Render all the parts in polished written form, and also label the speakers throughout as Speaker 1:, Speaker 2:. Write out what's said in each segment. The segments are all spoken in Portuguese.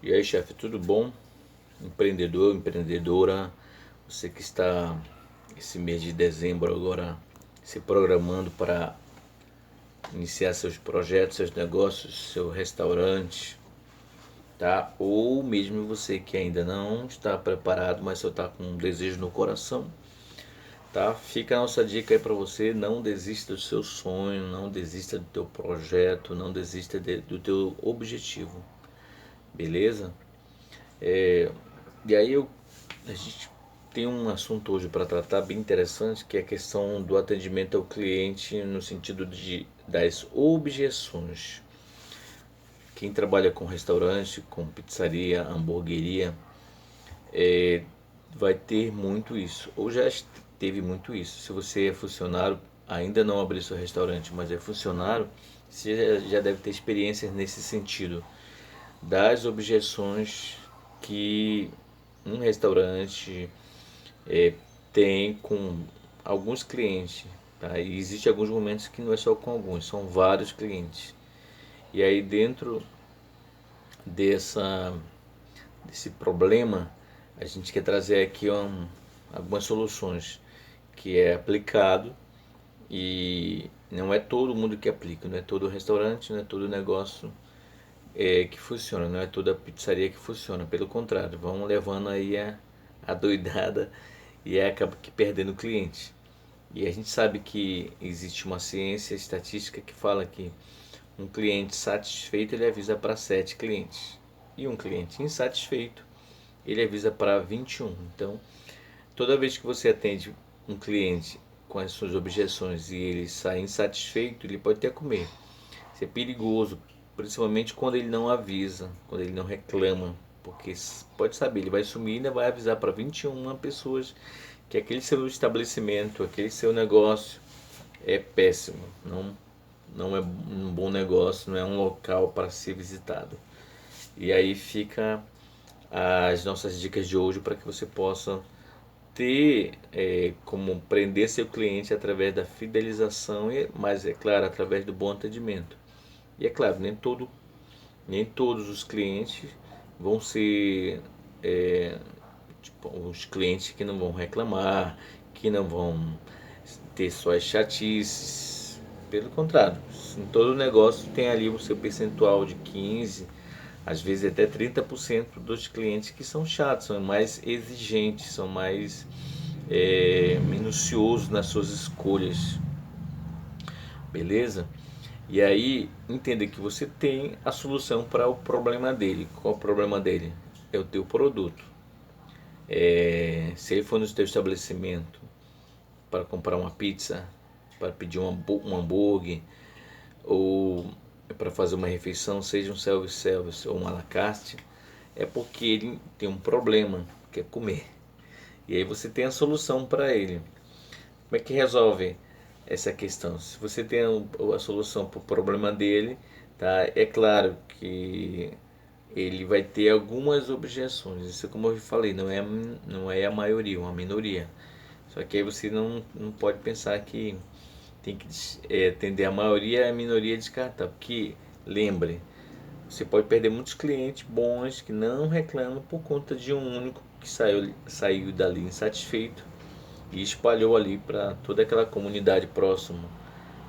Speaker 1: E aí, chefe, tudo bom? Empreendedor, empreendedora, você que está esse mês de dezembro agora se programando para iniciar seus projetos, seus negócios, seu restaurante, tá? Ou mesmo você que ainda não está preparado, mas só está com um desejo no coração, tá? Fica a nossa dica aí para você, não desista do seu sonho, não desista do teu projeto, não desista do teu objetivo, beleza? E aí a gente tem um assunto hoje para tratar bem interessante, que é a questão do atendimento ao cliente no sentido das objeções. Quem trabalha com restaurante, com pizzaria, hamburgueria, vai ter muito isso, ou já teve muito isso. Se você é funcionário, ainda não abriu seu restaurante, mas é funcionário, você já deve ter experiências nesse sentido, das objeções que um restaurante é, tem com alguns clientes, tá? E existe alguns momentos que não é só com alguns, são vários clientes. E aí dentro dessa desse problema, a gente quer trazer aqui algumas soluções que é aplicado e não é todo mundo que aplica, não é todo restaurante, não é todo negócio que funciona, não é toda pizzaria que funciona, pelo contrário, vão levando aí a doidada e acaba que perdendo o cliente. E a gente sabe que existe uma ciência estatística que fala que um cliente satisfeito ele avisa para 7 clientes e um cliente insatisfeito ele avisa para 21. Então, toda vez que você atende um cliente com as suas objeções e ele sai insatisfeito, ele pode até comer. Isso é perigoso, principalmente quando ele não avisa, quando ele não reclama, porque pode saber, ele vai sumir e ainda vai avisar para 21 pessoas que aquele seu estabelecimento, aquele seu negócio é péssimo, não é um bom negócio, não é um local para ser visitado. E aí fica as nossas dicas de hoje para que você possa ter como prender seu cliente através da fidelização, mas é claro, através do bom atendimento. E é claro, nem todos os clientes vão ser tipo, os clientes que não vão reclamar, que não vão ter suas chatices. Pelo contrário, em todo negócio tem ali o seu percentual de 15, às vezes até 30% dos clientes que são chatos, são mais exigentes, são mais minuciosos nas suas escolhas, beleza? E aí entenda que você tem a solução para o problema dele. Qual é o problema dele? É o teu produto. Se ele for no teu estabelecimento para comprar uma pizza, para pedir um hambúrguer ou para fazer uma refeição, seja um self-service ou um à la carte, é porque ele tem um problema, que é comer. E aí você tem a solução para ele. Como é que resolve essa questão? Se você tem a solução para o problema dele, tá? É claro que ele vai ter algumas objeções. Isso, como eu falei, não é a maioria, é uma minoria. Só que aí você não pode pensar que tem que atender a maioria e a minoria descartar. Porque, lembre, você pode perder muitos clientes bons que não reclamam por conta de um único que saiu dali insatisfeito e espalhou ali para toda aquela comunidade próxima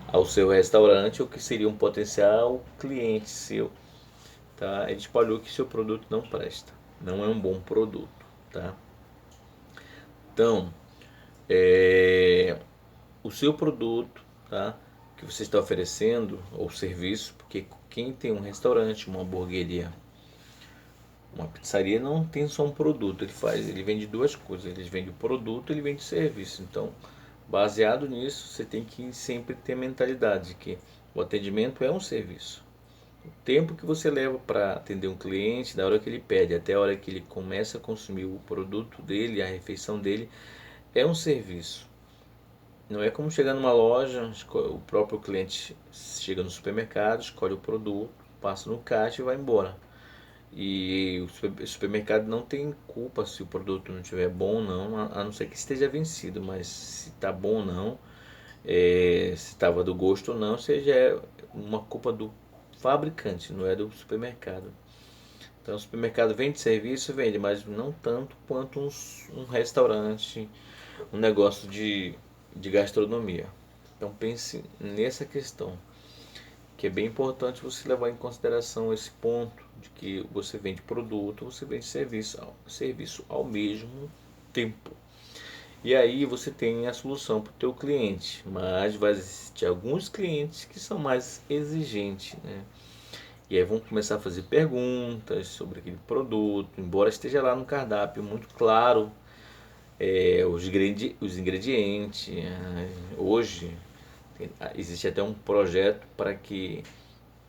Speaker 1: ao seu restaurante ou que seria um potencial cliente seu, tá? Ele espalhou que seu produto não presta, não é um bom produto, tá? Então, o seu produto, tá? Que você está oferecendo ou serviço, porque quem tem um restaurante, uma hamburgueria, uma pizzaria não tem só um produto, ele vende duas coisas, ele vende o produto, ele vende o serviço. Então, baseado nisso, você tem que sempre ter mentalidade que o atendimento é um serviço. O tempo que você leva para atender um cliente, da hora que ele pede até a hora que ele começa a consumir o produto dele, a refeição dele, é um serviço. Não é como chegar numa loja, o próprio cliente chega no supermercado, escolhe o produto, passa no caixa e vai embora. E o supermercado não tem culpa se o produto não estiver bom ou não, a não ser que esteja vencido, mas se está bom ou não, se estava do gosto ou não, seja uma culpa do fabricante, não é do supermercado. Então, o supermercado vende serviço, vende, mas não tanto quanto um restaurante, um negócio de gastronomia. Então, pense nessa questão, que é bem importante você levar em consideração esse ponto de que você vende produto, você vende serviço ao mesmo tempo. E aí você tem a solução para o teu cliente, mas vai existir alguns clientes que são mais exigentes, né? E aí vão começar a fazer perguntas sobre aquele produto, embora esteja lá no cardápio muito claro, os ingredientes. Hoje existe até um projeto para que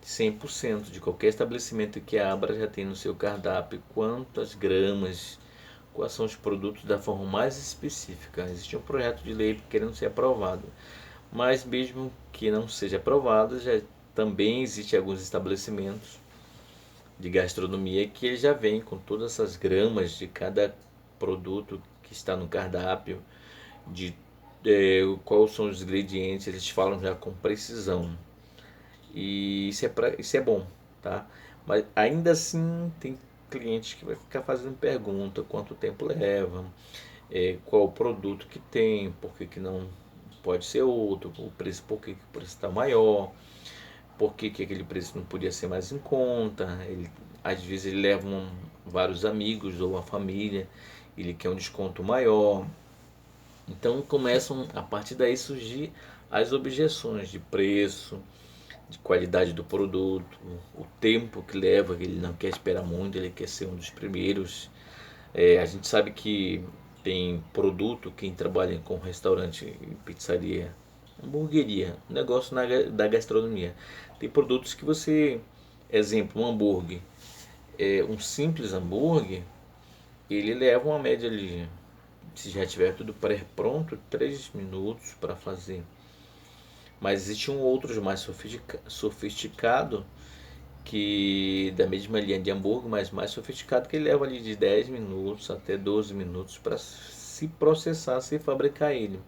Speaker 1: 100% de qualquer estabelecimento que abra já tem no seu cardápio quantas gramas, quais são os produtos da forma mais específica. Existe um projeto de lei querendo ser aprovado, mas mesmo que não seja aprovado, já também existe alguns estabelecimentos de gastronomia que ele já vem com todas essas gramas de cada produto que está no cardápio, de quais são os ingredientes, eles falam já com precisão. E isso é bom, tá? Mas ainda assim tem clientes que vai ficar fazendo pergunta, quanto tempo leva, qual o produto que tem, por que, que não pode ser outro, o preço, por que, que o preço está maior, por que, que aquele preço não podia ser mais em conta. Às vezes ele leva vários amigos ou a família, ele quer um desconto maior. Então começam a partir daí surgir as objeções de preço, de qualidade do produto, o tempo que leva, que ele não quer esperar muito, ele quer ser um dos primeiros. A gente sabe que tem produto, quem trabalha com restaurante, pizzaria, hamburgueria, negócio da gastronomia. Tem produtos que você, exemplo, um hambúrguer, um simples hambúrguer, ele leva uma média ali, se já tiver tudo pré-pronto, 3 minutos para fazer. Mas existem outros mais sofisticados, que da mesma linha de hambúrguer, mas mais sofisticado, que ele leva ali de 10 minutos até 12 minutos para se processar, se fabricar ele.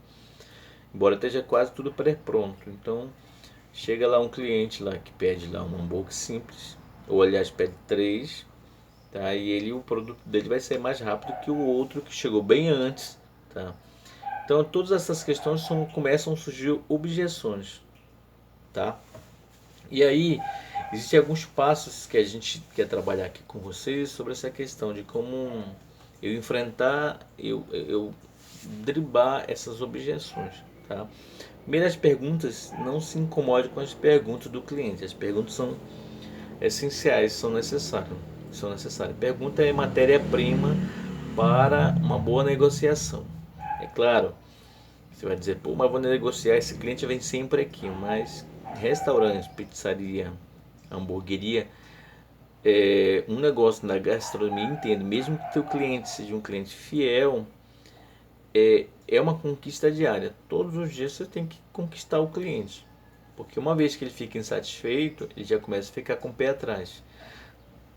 Speaker 1: Embora esteja quase tudo pré-pronto. Então, chega lá um cliente lá que pede lá um hambúrguer simples, ou aliás pede 3, tá? E ele, o produto dele vai ser mais rápido que o outro que chegou bem antes, tá? Então, todas essas questões começam a surgir objeções, tá? E aí, existem alguns passos que a gente quer trabalhar aqui com vocês sobre essa questão de como eu enfrentar, eu driblar essas objeções, tá? Primeiro, as perguntas, não se incomode com as perguntas do cliente. As perguntas são essenciais, são necessárias. Pergunta é matéria-prima para uma boa negociação. É claro, você vai dizer, pô, mas vou negociar, esse cliente vem sempre aqui, mas restaurante, pizzaria, hamburgueria, um negócio na gastronomia, entendo, mesmo que teu cliente seja um cliente fiel, é uma conquista diária. Todos os dias você tem que conquistar o cliente, porque uma vez que ele fica insatisfeito, ele já começa a ficar com o pé atrás.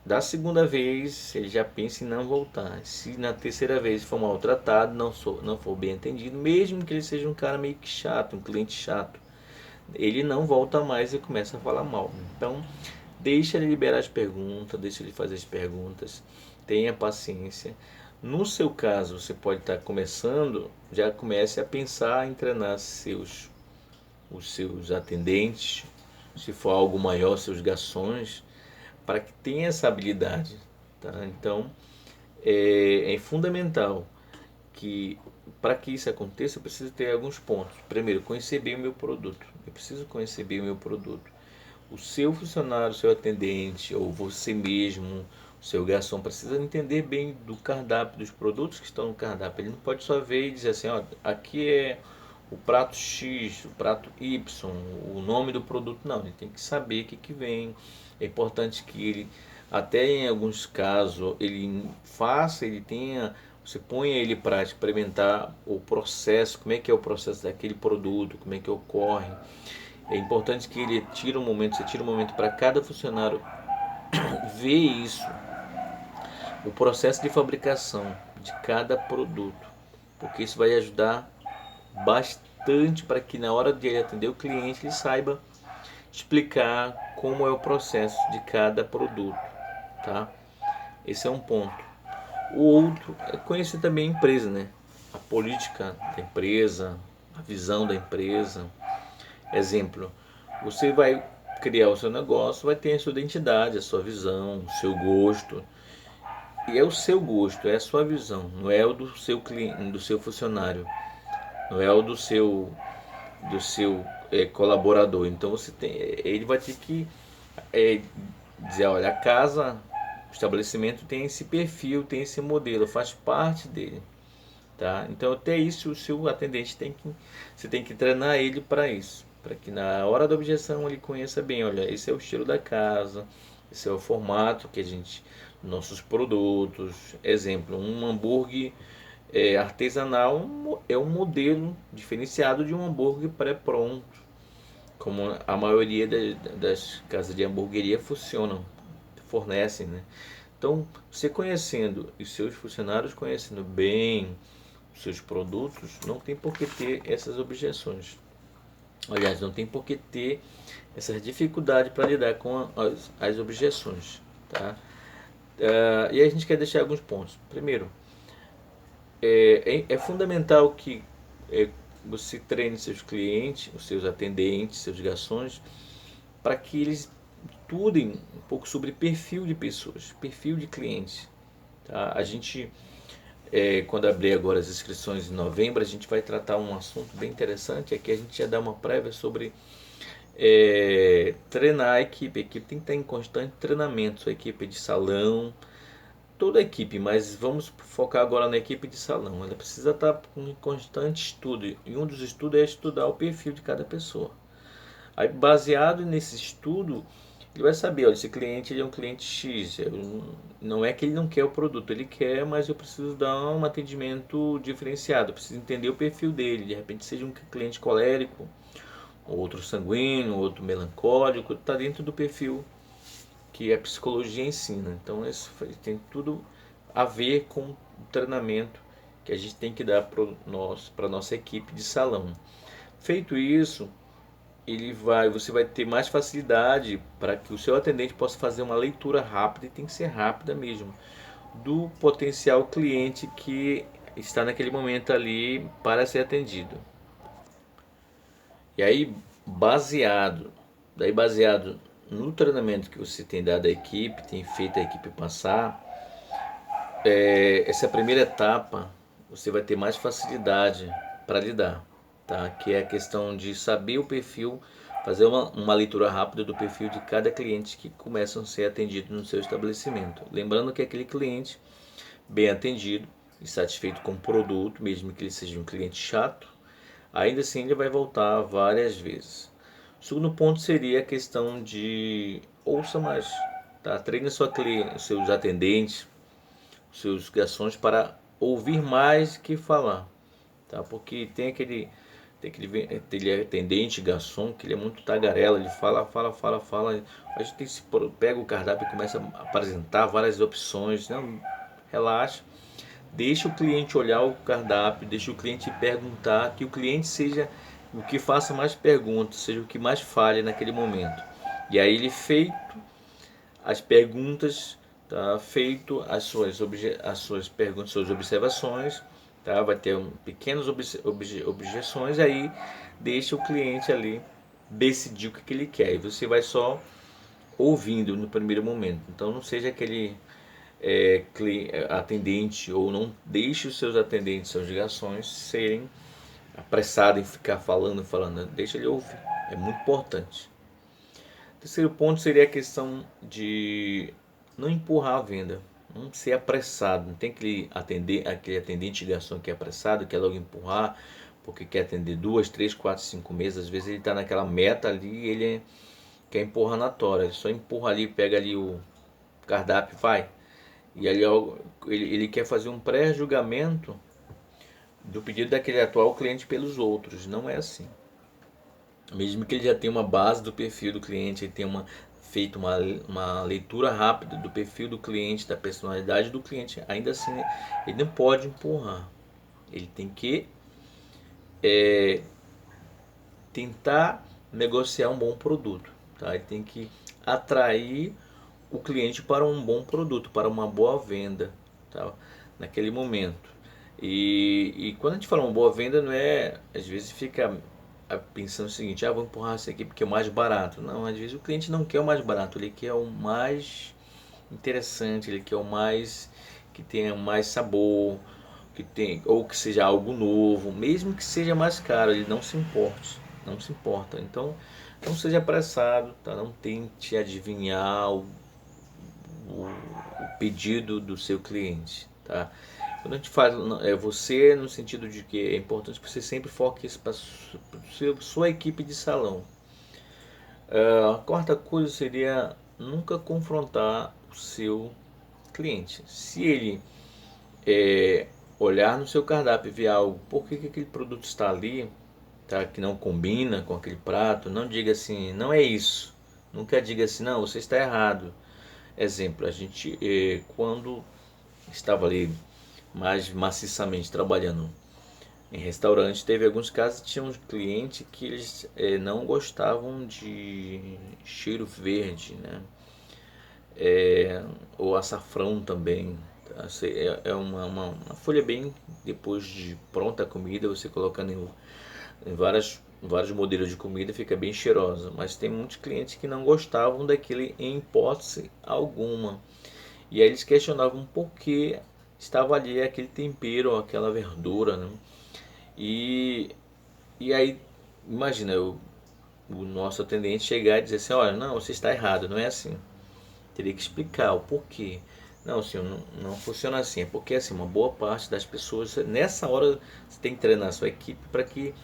Speaker 1: Da segunda vez, ele já pensa em não voltar. Se na terceira vez for maltratado, não for bem atendido, mesmo que ele seja um cara meio que chato, um cliente chato, ele não volta mais e começa a falar mal. Então, deixa ele liberar as perguntas, deixa ele fazer as perguntas, tenha paciência. No seu caso, você pode estar começando, já comece a pensar em treinar os seus atendentes, se for algo maior, seus garçons, para que tenha essa habilidade. Tá? Então, é fundamental que, para que isso aconteça, eu preciso ter alguns pontos. Primeiro, conhecer bem o meu produto. Eu preciso conhecer bem o meu produto. O seu funcionário, o seu atendente, ou você mesmo, o seu garçom, precisa entender bem do cardápio, dos produtos que estão no cardápio. Ele não pode só ver e dizer assim, ó, aqui é o prato X, o prato Y, o nome do produto. Não, ele tem que saber o que vem. É importante que ele, até em alguns casos, ele tenha, você ponha ele para experimentar o processo, como é que é o processo daquele produto, como é que ocorre. É importante que ele você tire um momento para cada funcionário ver isso, o processo de fabricação de cada produto, porque isso vai ajudar bastante para que na hora de ele atender o cliente ele saiba explicar como é o processo de cada produto, tá? Esse é um ponto. O outro é conhecer também a empresa, né? A política da empresa, a visão da empresa. Exemplo, você vai criar o seu negócio, vai ter a sua identidade, a sua visão, o seu gosto. E é o seu gosto, é a sua visão, não é o do seu cliente, do seu funcionário, não é o do seu colaborador. Então você tem, ele vai ter que é, dizer, olha, a casa, o estabelecimento tem esse perfil, tem esse modelo, faz parte dele, tá? Então até isso o seu atendente tem que, você tem que treinar ele para isso, para que na hora da objeção ele conheça bem, olha, esse é o estilo da casa, esse é o formato que a gente, nossos produtos, exemplo, um hambúrguer artesanal é um modelo diferenciado de um hambúrguer pré-pronto, como a maioria das casas de hamburgueria funcionam, fornecem, né? Então, você conhecendo e seus funcionários conhecendo bem os seus produtos, não tem por que ter essas objeções. Aliás, não tem por que ter essa dificuldade para lidar com as objeções, tá? E aí a gente quer deixar alguns pontos. Primeiro, é fundamental que é, você treine seus clientes, os seus atendentes, seus garçons, para que eles estudem um pouco sobre perfil de pessoas, perfil de clientes. Tá? A gente, quando abrir agora as inscrições em novembro, a gente vai tratar um assunto bem interessante, é que a gente já dá uma prévia sobre treinar a equipe. A equipe tem que estar em constante treinamento, sua equipe de salão, toda a equipe, mas vamos focar agora na equipe de salão. Ela precisa estar em constante estudo, e um dos estudos é estudar o perfil de cada pessoa. Aí, baseado nesse estudo, ele vai saber, olha, esse cliente ele é um cliente X. Não é que ele não quer o produto, ele quer, mas eu preciso dar um atendimento diferenciado. Eu preciso entender o perfil dele. De repente, seja um cliente colérico, outro sanguíneo, outro melancólico. Está dentro do perfil que a psicologia ensina. Então, isso tem tudo a ver com o treinamento que a gente tem que dar para a nossa equipe de salão. Feito isso, você vai ter mais facilidade para que o seu atendente possa fazer uma leitura rápida, e tem que ser rápida mesmo, do potencial cliente que está naquele momento ali para ser atendido. E aí, baseado no treinamento que você tem dado à equipe, tem feito a equipe passar, essa primeira etapa você vai ter mais facilidade para lidar, tá? Que é a questão de saber o perfil, fazer uma leitura rápida do perfil de cada cliente que começam a ser atendido no seu estabelecimento. Lembrando que aquele cliente bem atendido e satisfeito com o produto, mesmo que ele seja um cliente chato, ainda assim ele vai voltar várias vezes. O segundo ponto seria a questão de ouça mais, tá? Treine seus atendentes, seus garçons para ouvir mais que falar, tá? Porque tem aquele atendente, garçom, que ele é muito tagarela, ele fala. A gente pega o cardápio e começa a apresentar várias opções. Não, relaxa, deixa o cliente olhar o cardápio, deixa o cliente perguntar, que o cliente seja o que faça mais perguntas, seja o que mais fale naquele momento. E aí ele feito as perguntas, tá? Feito as suas perguntas, suas observações, tá? Vai ter pequenas objeções, aí deixa o cliente ali decidir o que ele quer, e você vai só ouvindo no primeiro momento. Então não seja aquele atendente, ou não deixe os seus atendentes, suas ligações serem apressados em ficar falando, deixa ele ouvir, é muito importante. O terceiro ponto seria a questão de não empurrar a venda, não ser apressado. Não tem aquele atendente de garçom que é apressado, quer logo empurrar, porque quer atender 2, 3, 4, 5 meses. Às vezes ele está naquela meta ali e ele quer empurrar na tora. Ele só empurra ali, pega ali o cardápio, vai. E ali ele quer fazer um pré-julgamento do pedido daquele atual cliente pelos outros. Não é assim. Mesmo que ele já tenha uma base do perfil do cliente, ele tenha feito uma leitura rápida do perfil do cliente, da personalidade do cliente, ainda assim ele não pode empurrar. Ele tem que tentar negociar um bom produto, tá? Ele tem que atrair o cliente para um bom produto, para uma boa venda, tá? Naquele momento. E quando a gente fala uma boa venda, não é, às vezes fica pensando o seguinte, vou empurrar isso aqui porque é o mais barato. Não, às vezes o cliente não quer o mais barato, ele quer o mais interessante, ele quer o mais que tenha mais sabor, que tem, ou que seja algo novo, mesmo que seja mais caro, ele não se importe, não se importa. Então, não seja apressado, tá? Não tente adivinhar o pedido do seu cliente, tá? Quando a gente fala você no sentido de que é importante que você sempre foque isso para sua equipe de salão. A quarta coisa seria nunca confrontar o seu cliente. Se ele olhar no seu cardápio e ver algo, por que aquele produto está ali, tá, que não combina com aquele prato, não diga assim, não é isso. Nunca diga assim, não, você está errado. Exemplo, a gente quando estava ali mais maciçamente trabalhando em restaurante, teve alguns casos que tinham um cliente que eles não gostavam de cheiro verde, né? Ou açafrão também. Tá? É uma folha bem, depois de pronta a comida, você colocando em vários modelos de comida, fica bem cheirosa. Mas tem muitos clientes que não gostavam daquele em hipótese alguma. E aí eles questionavam por que estava ali aquele tempero, aquela verdura, né? E, e aí, imagina, o nosso atendente chegar e dizer assim, olha, não, você está errado, não é assim. Teria que explicar o porquê. Não, senhor, não funciona assim. É porque assim, uma boa parte das pessoas, nessa hora, você tem que treinar a sua equipe para que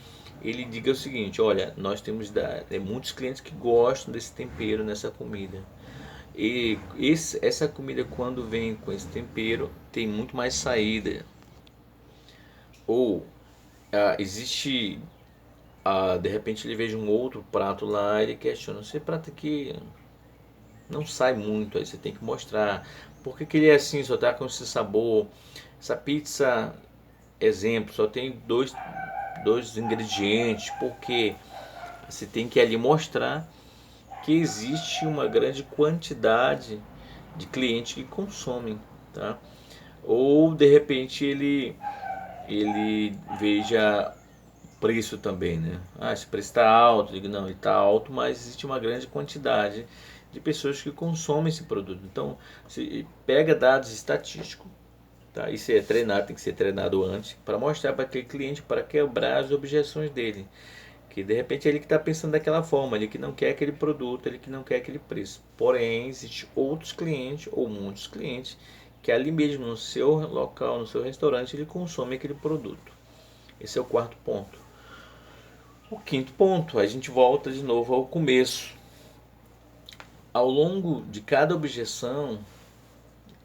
Speaker 1: ele diga o seguinte, olha, nós temos muitos clientes que gostam desse tempero nessa comida. E essa comida, quando vem com esse tempero, tem muito mais saída. Ou existe, de repente ele veja um outro prato lá, ele questiona, esse prato aqui não sai muito, aí você tem que mostrar por que ele é assim, só tá com esse sabor. Essa pizza, exemplo, só tem dois ingredientes, porque você tem que ali mostrar que existe uma grande quantidade de clientes que consomem, tá? Ou de repente ele veja preço também, né? Esse preço está alto. Eu digo, não, ele está alto, mas existe uma grande quantidade de pessoas que consomem esse produto. Então, se pega dados estatísticos, tá? Isso é treinado, tem que ser treinado antes, para mostrar para aquele cliente, para quebrar as objeções dele. Que de repente ele que está pensando daquela forma, ele que não quer aquele produto, ele que não quer aquele preço. Porém, existem outros clientes, ou muitos clientes, que ali mesmo no seu local, no seu restaurante, ele consome aquele produto. Esse é o quarto ponto. O quinto ponto, a gente volta de novo ao começo. Ao longo de cada objeção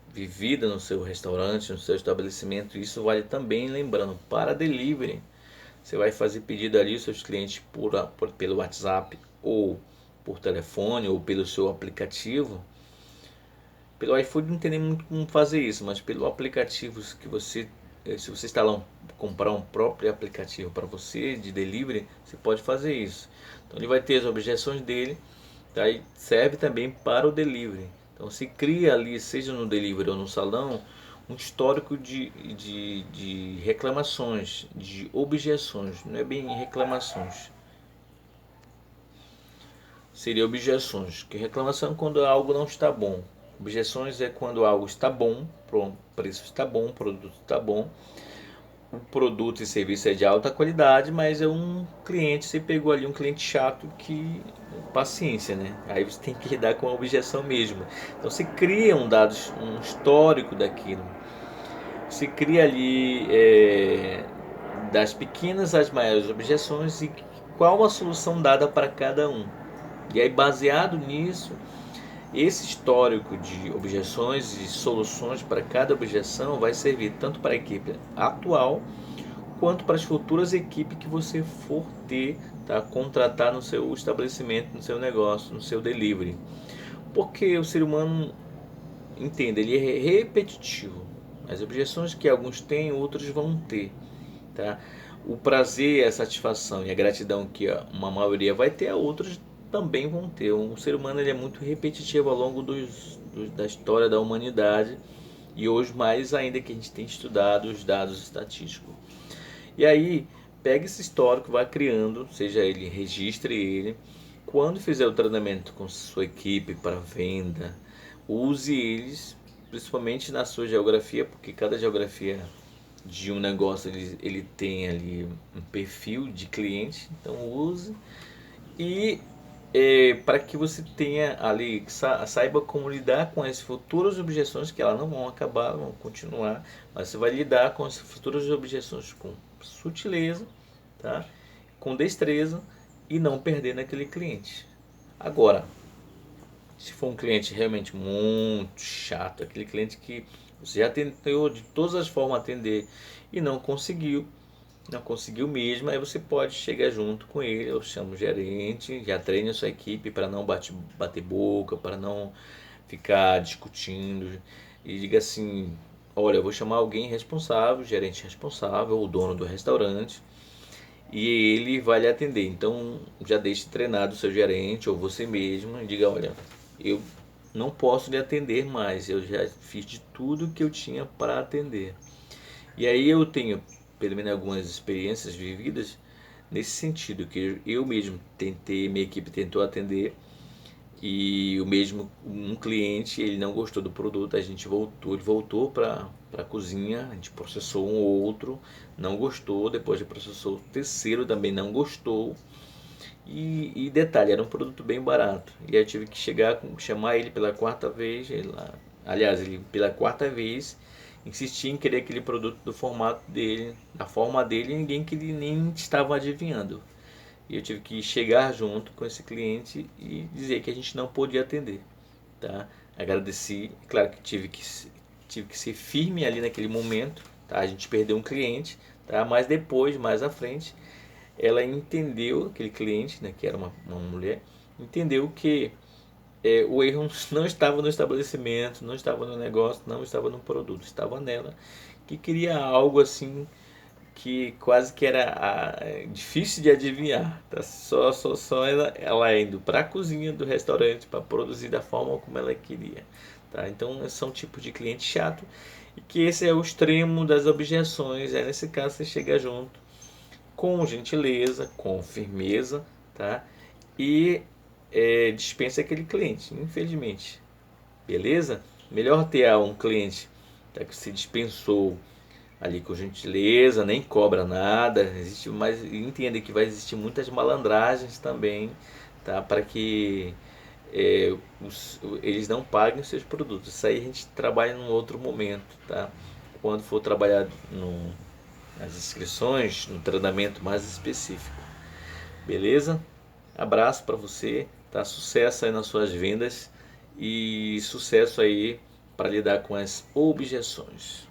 Speaker 1: vivida no seu restaurante, no seu estabelecimento, isso vale também, lembrando, para delivery. Você vai fazer pedido ali, os seus clientes pelo WhatsApp, ou por telefone, ou pelo seu aplicativo. Pelo iFood não tem nem muito como fazer isso, mas pelo aplicativo que você, se você instalar comprar um próprio aplicativo para você de delivery, você pode fazer isso. Então ele vai ter as objeções dele, tá? E serve também para o delivery. Então se cria ali, seja no delivery ou no salão, um histórico de reclamações, de objeções, não é bem reclamações, seria objeções, que reclamação é quando algo não está bom. Objeções é quando algo está bom, o preço está bom, o produto está bom, o produto e serviço é de alta qualidade, mas é um cliente, você pegou ali um cliente chato que paciência, né? Aí você tem que lidar com a objeção mesmo. Então você cria um histórico daquilo. Você cria ali das pequenas às maiores objeções e qual a solução dada para cada um. E aí baseado nisso, esse histórico de objeções e soluções para cada objeção vai servir tanto para a equipe atual quanto para as futuras equipes que você for ter, tá? Contratar no seu estabelecimento, no seu negócio, no seu delivery. Porque o ser humano, entenda, ele é repetitivo. As objeções que alguns têm, outros vão ter, tá? O prazer, a satisfação e a gratidão que uma maioria vai ter, outros também vão ter. O ser humano ele é muito repetitivo ao longo da história da humanidade, e hoje mais ainda que a gente tem estudado os dados estatísticos. E aí, pega esse histórico, vai criando, seja ele, registre ele. Quando fizer o treinamento com sua equipe para venda, use eles, principalmente na sua geografia, porque cada geografia de um negócio ele tem ali um perfil de cliente, então use. E para que você tenha ali, saiba como lidar com as futuras objeções, que elas não vão acabar, vão continuar, mas você vai lidar com as futuras objeções com sutileza, tá? Com destreza e não perder naquele cliente. Agora, se for um cliente realmente muito chato, aquele cliente que você já tentou de todas as formas atender e não conseguiu mesmo, aí você pode chegar junto com ele, eu chamo o gerente, já treine a sua equipe para não bater boca, para não ficar discutindo, e diga assim, olha, eu vou chamar alguém responsável, gerente responsável, o dono do restaurante, e ele vai lhe atender. Então já deixe treinado o seu gerente ou você mesmo e diga, olha, eu não posso lhe atender mais, eu já fiz de tudo que eu tinha para atender. E aí eu tenho, pelo menos algumas experiências vividas nesse sentido, que eu mesmo tentei, minha equipe tentou atender e o mesmo um cliente, ele não gostou do produto, ele voltou para a cozinha, a gente processou um outro, não gostou, depois de processou o terceiro, também não gostou. E detalhe, era um produto bem barato. E aí eu tive que chamar ele pela quarta vez, ele pela quarta vez insistia em querer aquele produto do formato dele, da forma dele, e ninguém que ele nem estava adivinhando. E eu tive que chegar junto com esse cliente e dizer que a gente não podia atender, tá? Agradeci, claro que tive que ser firme ali naquele momento, tá? A gente perdeu um cliente, tá? Mas depois, mais à frente, ela entendeu, aquele cliente, né, que era uma mulher, entendeu que o erro não estava no estabelecimento, não estava no negócio, não estava no produto, estava nela, que queria algo assim que quase que era difícil de adivinhar. Tá? Só ela indo para a cozinha do restaurante para produzir da forma como ela queria. Tá? Então, são tipos de cliente chato e que esse é o extremo das objeções. Nesse caso, você chega junto com gentileza, com firmeza, tá? E dispensa aquele cliente, infelizmente. Beleza? Melhor ter um cliente, tá, que se dispensou ali com gentileza, nem cobra nada, existe, mas entenda que vai existir muitas malandragens também, tá? Para que eles não paguem os seus produtos. Isso aí a gente trabalha num outro momento, tá? Quando for trabalhar nas inscrições, no treinamento mais específico. Beleza? Abraço para você, tá? Sucesso aí nas suas vendas e sucesso aí para lidar com as objeções.